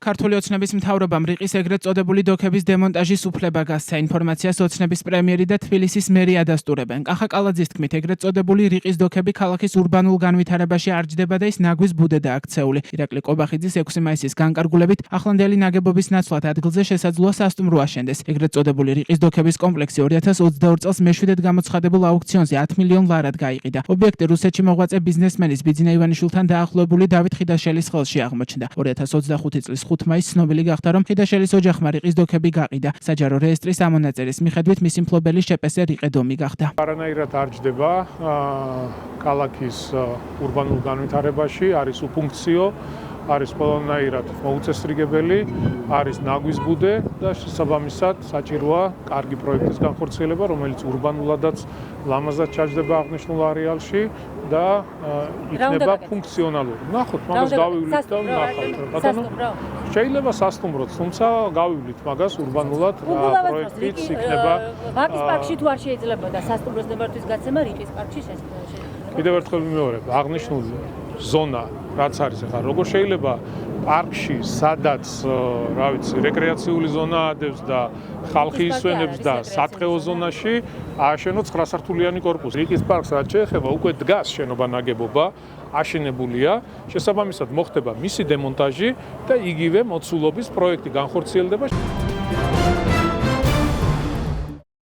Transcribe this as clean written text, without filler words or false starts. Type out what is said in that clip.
ქართული ოცნების მთავრობამ რიყის ეგრეთ წოდებული დოქების დემონტაჟის უფლება გასცა. ინფორმაციას ოცნების პრემიერი და თბილისის მერი ადასტურებენ. კახა კალაძის თქმით, ეგრეთ წოდებული რიყის დოქები ქალაქის ურბანულ განვითარებაში არ ჯდება და ის ნაგვის ბუდედაა აქცეული. ირაკლი ყობახიძის 6 მაისის განკარგულებით ახლანდელი ნაგებობის ნაცვლად ადგილზე შესაძლოა სასტუმრო აშენდეს. ეგრეთ წოდებული რიყის დოქების კომპლექსი 2022 წელს მეშვიდედ გამოცხადებულ აუქციონზე 10 მილიონ ლარად გაიყიდა. ობიექტი რუსეთში მოღვაწე ბიზნესმენის ბიძინა ივანიშვილთან დაახლოებული დავით ხიდაშელის ხელში აღმოჩნდა. 2025 წლის 5 მაისს ცნობილი გახდა, რომ ხიდაშელის ოჯახმა რიყის დოქები გაყიდა. საჯარო რეესტრის ამონაწერის მიხედვით მისი მფლობელი შეპესე რიყედომი გახდა. არანაირად არ ჯდება ქალაქის ურბანულ განვითარებაში, არის უფუნქციო, არის ყველანაირად მოუწესრიგებელი, არის ნაგვის ბუდე და შესაბამისად საჭიროა კარგი პროექტის განხორციელება, რომელიც ურბანულადაც ლამაზად ჩაჯდება აღნიშნულ არეალში და იქნება ფუნქციონალური. ნახოთ, მაგას გავივლით და ვნახავთ. ბატონო, შეიძლება სასტუმროც, თუმცა გავივლით მაგას ურბანულად პროექტიც იქნება. ვაკის პარკში თუ არ შეიძლებოდა სასტუმროს ნებართვის გაცემა რიყის პარკში შეიძლება. კიდევ ერთხელ ვიმეორებ, აღნიშნული ზონა რაც არის ახლა როგორ შეიძლება პარკში სადაც რა ვიცი რეკრეაციული ზონა ადევს და ხალხი ისვენებს და სათხეო ზონაში ააშენო 9 სართულიანი კორპუსი. რიყის პარკს რაც შეეხება უკვე დგას შენობა ნაგებობა აშენებულია, შესაბამისად მოხდება მისი დემონტაჟი და იგივე მოცულობის პროექტი განხორციელდება.